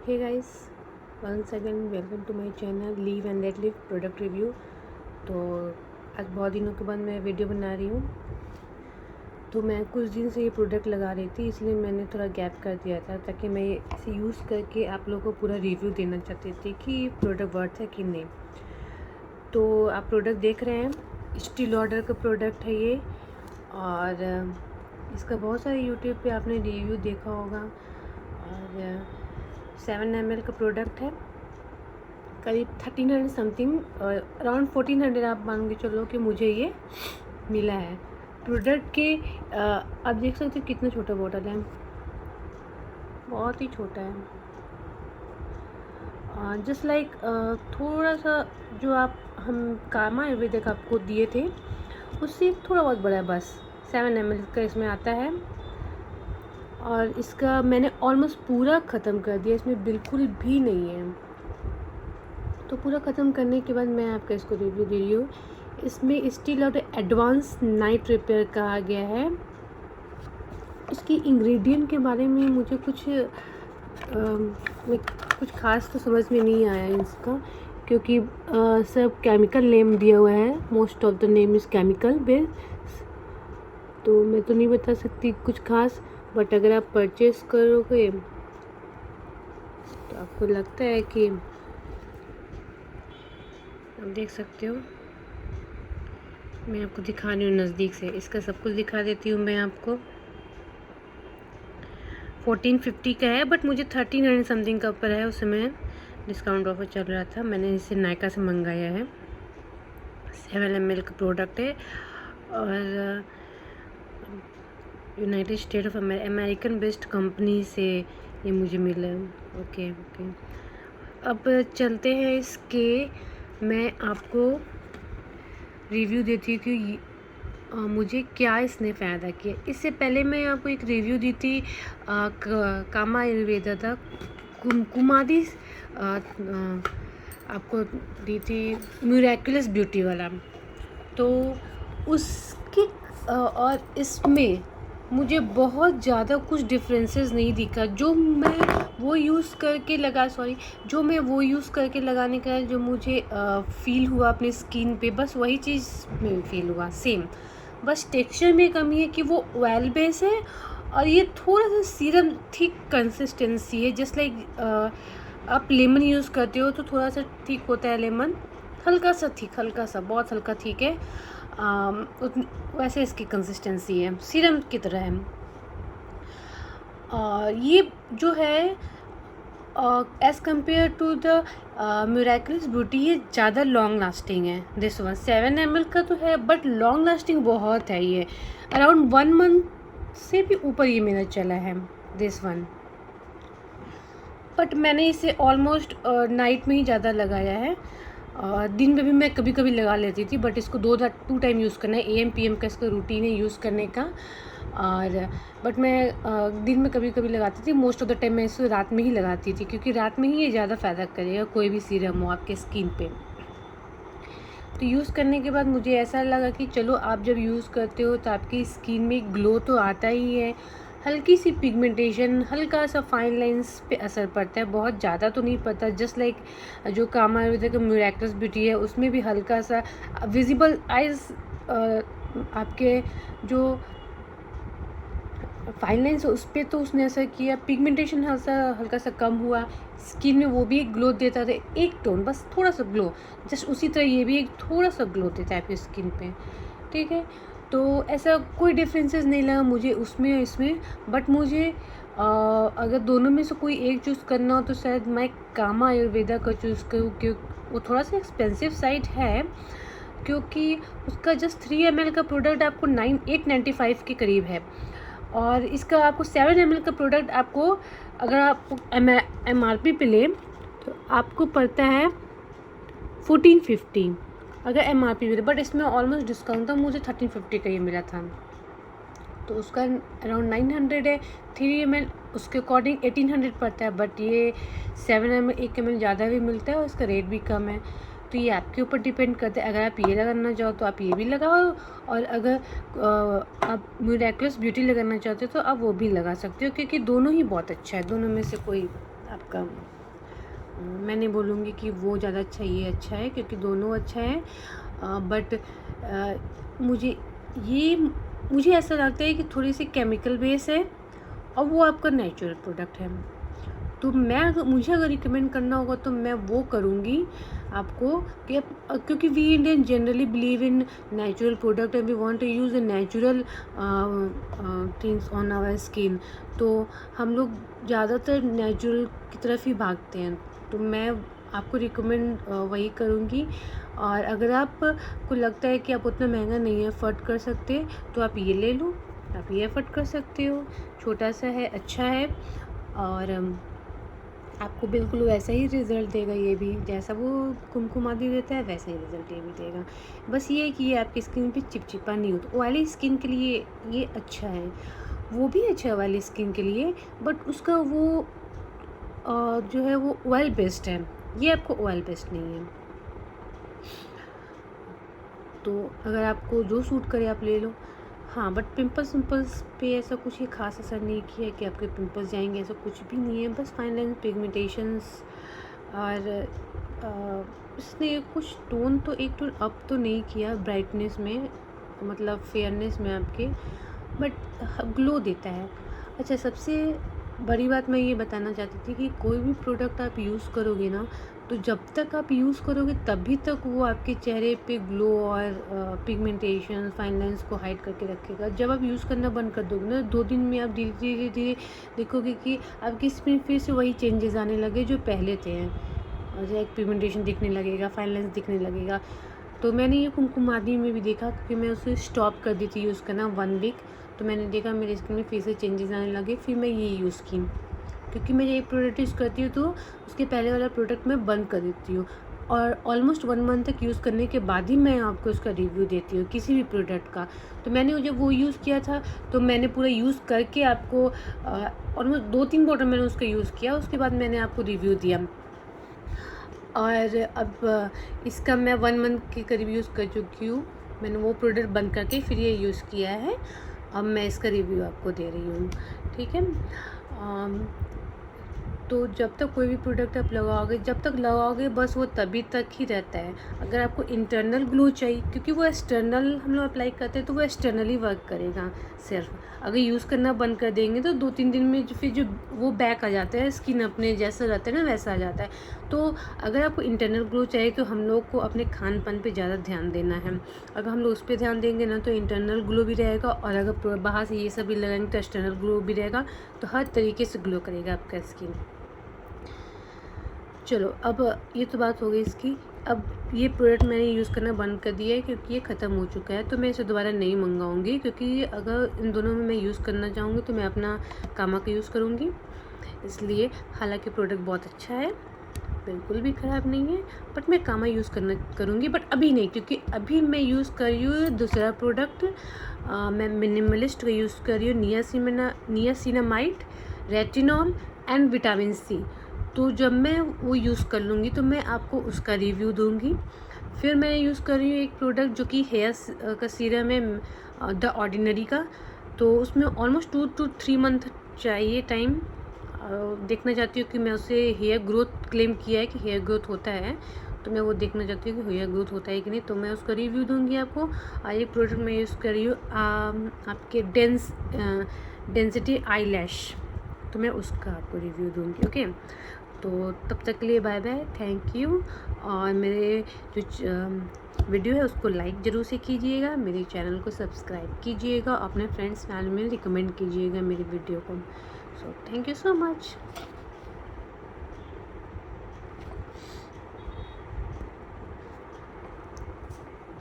Hey guys, once again welcome to my channel live and let live product review. तो आज बहुत दिनों के बाद मैं वीडियो बना रही हूँ। तो मैं कुछ दिन से ये प्रोडक्ट लगा रही थी, इसलिए मैंने थोड़ा गैप कर दिया था ताकि मैं इसे यूज़ करके आप लोगों को पूरा रिव्यू देना चाहती थी कि प्रोडक्ट वर्थ है कि नहीं। तो आप प्रोडक्ट देख रहे हैं, स्टील ऑर्डर का प्रोडक्ट है ये, और इसका बहुत सारे यूट्यूब पे आपने रिव्यू देखा होगा। और 7 ml का प्रोडक्ट है, करीब 1300 समथिंग, अराउंड 1400 आप मान के चलो कि मुझे ये मिला है। प्रोडक्ट के आप देख सकते हो कितना छोटा बॉटल है, बहुत ही छोटा है। जस्ट लाइक थोड़ा सा जो आप हम कामा आयुर्वेदिक आपको दिए थे उससे थोड़ा बहुत बड़ा है, बस 7 ml का इसमें आता है। और इसका मैंने ऑलमोस्ट पूरा ख़त्म कर दिया, इसमें बिल्कुल भी नहीं है। तो पूरा ख़त्म करने के बाद मैं आपका इसको रिव्यू दे रही हूँ। इसमें स्टील और एडवांस नाइट रिपेयर कहा गया है। इसकी इंग्रेडिएंट के बारे में मुझे कुछ ख़ास तो समझ में नहीं आया इसका, क्योंकि सब केमिकल नेम दिया हुआ है। Most of the name is chemical base. तो मैं तो नहीं बता सकती कुछ खास, बट अगर आप परचेज़ करोगे तो आपको लगता है कि आप देख सकते हो। मैं आपको दिखा रही हूँ नज़दीक से, इसका सब कुछ दिखा देती हूँ मैं आपको। 1450 का है, बट मुझे 1300 समथिंग का ऊपर है। उस समय डिस्काउंट ऑफर चल रहा था, मैंने इसे नायका से मंगाया है। 7 ml का प्रोडक्ट है और United state of American based company से ये मुझे मिला। ओके। अब चलते हैं इसके, मैं आपको रिव्यू देती हूँ कि मुझे क्या इसने फ़ायदा किया। इससे पहले मैं आपको एक रिव्यू दी थी कामा आयुर्वेदा था, कुमादी आपको दी थी मिरेकुलस ब्यूटी वाला। तो उसके और इसमें मुझे बहुत ज़्यादा कुछ डिफरेंसेस नहीं दिखा। जो मैं वो यूज़ करके लगाने का जो मुझे फ़ील हुआ अपनी स्किन पे, बस वही चीज़ में फ़ील हुआ सेम। बस टेक्सचर में कमी है कि वो ऑयल बेस है और ये थोड़ा सा सीरम थिक कंसिस्टेंसी है। जस्ट लाइक आप लेमन यूज़ करते हो तो थोड़ा सा थिक होता है लेमन, हल्का सा थिक, हल्का सा, बहुत हल्का थिक है। वैसे इसकी कंसिस्टेंसी है, सीरम की तरह है। ये जो है as compare to the miraculous beauty, ये ज़्यादा लॉन्ग लास्टिंग है। दिस वन 7 ml का तो है, बट लॉन्ग लास्टिंग बहुत है। ये अराउंड 1 मंथ से भी ऊपर ये मेरा चला है दिस वन। बट मैंने इसे ऑलमोस्ट नाइट में ही ज़्यादा लगाया है। दिन में भी मैं कभी कभी लगा लेती थी, बट इसको 2 टाइम यूज़ करना है। AM PM का इसका रूटीन है यूज़ करने का। और बट मैं दिन में कभी कभी लगाती थी। मोस्ट ऑफ द टाइम मैं इसे रात में ही लगाती थी, क्योंकि रात में ही ये ज़्यादा फ़ायदा करेगा कोई भी सीरम हो आपके स्किन पे। तो यूज़ करने के बाद मुझे ऐसा लगा कि चलो आप जब यूज़ करते हो तो आपकी स्किन में ग्लो तो आता ही है, हल्की सी पिगमेंटेशन, हल्का सा फाइन लाइंस पे असर पड़ता है, बहुत ज़्यादा तो नहीं पड़ता। जस्ट लाइक जो कामा आयुर्वेदा का मिरेकुलस ब्यूटी है उसमें भी हल्का सा विजिबल आइज, आपके जो फाइन लाइंस उस पर तो उसने ऐसा किया, पिगमेंटेशन हल्का सा कम हुआ, स्किन में वो भी एक ग्लो देता था, एक टोन, बस थोड़ा सा ग्लो। जस्ट उसी तरह ये भी एक थोड़ा सा ग्लो देता है आपकी स्किन पे, ठीक है। तो ऐसा कोई डिफरेंसेस नहीं लगा मुझे उसमें और इसमें। बट मुझे अगर दोनों में से कोई एक चूज़ करना हो तो शायद मैं कामा आयुर्वेदा का चूज़ करूँ, क्योंकि वो थोड़ा सा एक्सपेंसिव साइड है, क्योंकि उसका जस्ट 3 ml का प्रोडक्ट आपको 895 के करीब है। और इसका आपको 7 ml का प्रोडक्ट आपको, अगर आप MRP पे लें तो आपको पड़ता है 1450 अगर MRP पे, बट इसमें ऑलमोस्ट डिस्काउंट था, मुझे 1350 का ये मिला था। तो उसका अराउंड 900 है। 3 ml उसके अकॉर्डिंग 1800 पड़ता है, बट ये 7 ml 1 ml ज़्यादा भी मिलता है और उसका रेट भी कम है। तो ये आपके ऊपर डिपेंड करता है। अगर आप ये लगाना चाहो तो आप ये भी लगाओ, और अगर आप मिरेकुलस ब्यूटी लगाना चाहते हो तो आप वो भी लगा सकते हो, क्योंकि दोनों ही बहुत अच्छा है। दोनों में से कोई आपका मैं नहीं बोलूँगी कि वो ज़्यादा अच्छा ये अच्छा है, क्योंकि दोनों अच्छा है, बट मुझे ऐसा लगता है कि थोड़ी सी केमिकल बेस है और वो आपका नेचुरल प्रोडक्ट है। तो मुझे अगर रिकमेंड करना होगा तो मैं वो करूँगी आपको कि क्योंकि we Indian generally believe in natural product and we want to use the natural things on our skin. तो हम लोग ज़्यादातर नेचुरल की तरफ ही भागते हैं। तो मैं आपको रिकमेंड वही करूँगी। और अगर आपको लगता है कि आप उतना महंगा नहीं अफोर्ड कर सकते तो आप ये ले लो, आप ये अफोर्ड कर सकते हो। छोटा सा है, अच्छा है, और आपको बिल्कुल वैसा ही रिज़ल्ट देगा। ये भी जैसा वो कुमकुम आदि देता है वैसा ही रिज़ल्ट ये भी देगा। बस ये है कि ये आपकी स्किन पे चिपचिपा नहीं होता। ऑयली स्किन के लिए ये अच्छा है, वो भी अच्छा है ऑयली स्किन के लिए, बट उसका वो जो है वो ऑयल बेस्ड है, ये आपको ऑयल बेस्ड नहीं है। तो अगर आपको जो सूट करे आप ले लो। हाँ, बट पिंपल्स पे ऐसा कुछ ही खास असर नहीं किया कि आपके पिंपल्स जाएंगे, ऐसा कुछ भी नहीं है। बस फाइन लाइन पिगमेंटेशंस और इसने कुछ टोन तो एक टोन अप तो नहीं किया ब्राइटनेस में, मतलब फेयरनेस में आपके, बट ग्लो देता है। अच्छा, सबसे बड़ी बात मैं ये बताना चाहती थी कि कोई भी प्रोडक्ट आप यूज़ करोगे ना, तो जब तक आप यूज़ करोगे तभी तक वो आपके चेहरे पे ग्लो और पिगमेंटेशन फाइन लाइंस को हाइड करके रखेगा। जब आप यूज़ करना बंद कर दोगे ना, 2 दिन में आप धीरे धीरे धीरे देखोगे कि आपकी स्किन फिर से वही चेंजेस आने लगे जो पहले थे हैं, और एक पिगमेंटेशन दिखने लगेगा, फाइन लाइंस दिखने लगेगा। तो मैंने ये कुमकुम आदि में भी देखा, क्योंकि मैं उसे स्टॉप कर दी थी यूज़ करना 1 वीक। तो मैंने देखा मेरी स्किन में फिर से चेंजेस आने लगे, फिर मैं ये यूज़ की। क्योंकि मैं एक प्रोडक्ट यूज़ करती हूँ तो उसके पहले वाला प्रोडक्ट मैं बंद कर देती हूँ, और ऑलमोस्ट 1 मंथ तक यूज़ करने के बाद ही मैं आपको उसका रिव्यू देती हूँ किसी भी प्रोडक्ट का। तो मैंने जब वो यूज़ किया था तो मैंने पूरा यूज़ करके आपको ऑलमोस्ट 2-3 बॉटल मैंने उसका यूज़ किया, उसके बाद मैंने आपको रिव्यू दिया। और अब इसका मैं 1 मंथ के करीब यूज़ कर चुकी हूँ। मैंने वो प्रोडक्ट बंद करके फिर ये यूज़ किया है। अब मैं इसका रिव्यू आपको दे रही हूँ, ठीक है। तो जब तक कोई भी प्रोडक्ट आप लगाओगे, जब तक लगाओगे बस वो तभी तक ही रहता है। अगर आपको इंटरनल ग्लो चाहिए, क्योंकि वो एक्सटर्नल हम लोग अप्लाई करते हैं तो वो एक्सटर्नली वर्क करेगा सिर्फ। अगर यूज़ करना बंद कर देंगे तो 2-3 दिन में फिर जो वो बैक आ जाता है, स्किन अपने जैसा रहता है ना वैसा आ जाता है। तो अगर आपको इंटरनल ग्लो चाहिए तो हम लोग को अपने खान पान पर ज़्यादा ध्यान देना है। अगर हम लोग उस पर ध्यान देंगे ना तो इंटरनल ग्लो भी रहेगा, और अगर बाहर से ये सब भी लगाएंगे तो एक्सटर्नल ग्लो भी रहेगा। तो हर तरीके से ग्लो करेगा आपका स्किन। चलो, अब ये तो बात हो गई इसकी। अब ये प्रोडक्ट मैंने यूज़ करना बंद कर दिया है क्योंकि ये ख़त्म हो चुका है, तो मैं इसे दोबारा नहीं मंगाऊंगी। क्योंकि अगर इन दोनों में मैं यूज़ करना चाहूँगी तो मैं अपना कामा का यूज़ करूँगी, इसलिए। हालांकि प्रोडक्ट बहुत अच्छा है, बिल्कुल भी ख़राब नहीं है, बट मैं कामा यूज़ करूँगी, बट अभी नहीं, क्योंकि अभी मैं यूज़ कर रही हूँ दूसरा प्रोडक्ट। मैं मिनिमलिस्ट का यूज़ कर रही हूँ, niacinamide, retinol and vitamin C. तो जब मैं वो यूज़ कर लूँगी तो मैं आपको उसका रिव्यू दूँगी। फिर मैं यूज़ कर रही हूँ एक प्रोडक्ट जो कि हेयर का सीरम है, द ऑर्डिनरी का। तो उसमें ऑलमोस्ट 2 to 3 मंथ चाहिए टाइम। देखना चाहती हूँ कि मैं उसे हेयर ग्रोथ क्लेम किया है कि हेयर ग्रोथ होता है, तो मैं वो देखना चाहती हूँ कि हेयर ग्रोथ होता है कि नहीं, तो मैं उसका रिव्यू दूँगी आपको। और ये प्रोडक्ट मैं यूज़ कर रही हूँ आपके डेंसिटी आई लैश, तो मैं उसका आपको रिव्यू दूँगी। ओके, तो तब तक के लिए बाय बाय, थैंक यू। और मेरे जो वीडियो है उसको लाइक ज़रूर से कीजिएगा, मेरे चैनल को सब्सक्राइब कीजिएगा, अपने फ्रेंड्स फैमिली में रिकमेंड कीजिएगा मेरी वीडियो को। So thank you so much.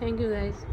Thank you guys.